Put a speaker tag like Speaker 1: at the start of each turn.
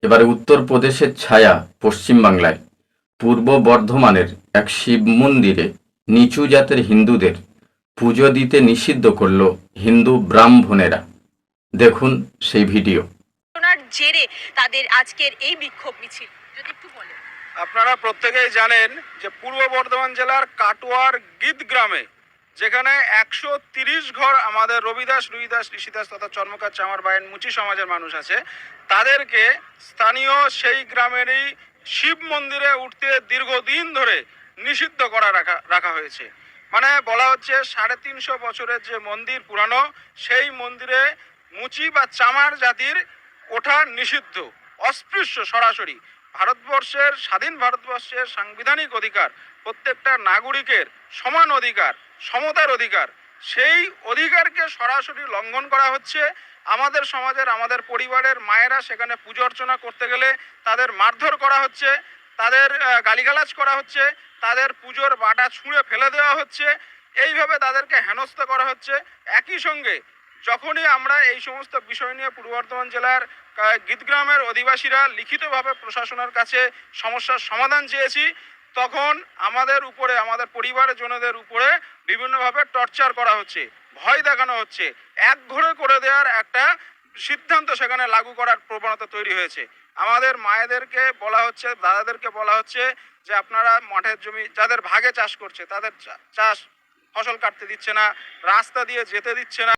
Speaker 1: এবারে উত্তরপ্রদেশের ছায়া পশ্চিমবাংলায় পূর্ব বর্ধমানের এক শিব মন্দিরে নিচু জাতের হিন্দুদের পুজো দিতে নিষিদ্ধ করল হিন্দু ব্রাহ্মণেরা। দেখুন সেই ভিডিও।
Speaker 2: ঘটনার জেরে তাদের আজকের এই বিক্ষোভ মিছিল যদি একটু বলেন।
Speaker 3: আপনারা প্রত্যেকেই জানেন যে পূর্ব বর্ধমান জেলার কাটোয়ার গীত গ্রামে যেখানে 130 ঘর আমাদের রবিদাস রুইদাস ঋষিদাস তথা চর্মকার চামার বায়েন মুচি সমাজের মানুষ আছে, তাদেরকে স্থানীয় সেই গ্রামেরই শিব মন্দিরে উঠতে দীর্ঘদিন ধরে নিষিদ্ধ করা রাখা হয়েছে। মানে বলা হচ্ছে 350 বছরের যে মন্দির পুরানো, সেই মন্দিরে মুচি বা চামার জাতির ওঠা নিষিদ্ধ, অস্পৃশ্য সরাসরি। ভারতবর্ষের স্বাধীন ভারতবর্ষের সাংবিধানিক অধিকার, প্রত্যেকটা নাগরিকের সমান অধিকার, সমতার অধিকার, সেই অধিকারকে সরাসরি লঙ্ঘন করা হচ্ছে। আমাদের সমাজের আমাদের পরিবারের মায়েরা সেখানে পুজো অর্চনা করতে গেলে তাদের মারধর করা হচ্ছে, তাদের গালিগালাজ করা হচ্ছে, তাদের পুজোর বাটা ছুঁড়ে ফেলে দেওয়া হচ্ছে, এইভাবে তাদেরকে হেনস্থা করা হচ্ছে। একই সঙ্গে যখনই আমরা এই সমস্ত বিষয় নিয়ে পূর্ব বর্ধমান জেলার গীতগ্রামের অধিবাসীরা লিখিতভাবে প্রশাসনের কাছে সমস্যার সমাধান চেয়েছি, তখন আমাদের উপরে, আমাদের পরিবারের জনদের উপরে বিভিন্নভাবে টর্চার করা হচ্ছে, ভয় দেখানো হচ্ছে, একঘরে করে দেওয়ার একটা সিদ্ধান্ত সেখানে লাগু করার প্রবণতা তৈরি হয়েছে। আমাদের মায়েদেরকে বলা হচ্ছে, দাদাদেরকে বলা হচ্ছে যে আপনারা মাঠের জমি যাদের ভাগে চাষ করছে তাদের চাষ ফসল কাটতে দিচ্ছে না, রাস্তা দিয়ে যেতে দিচ্ছে না।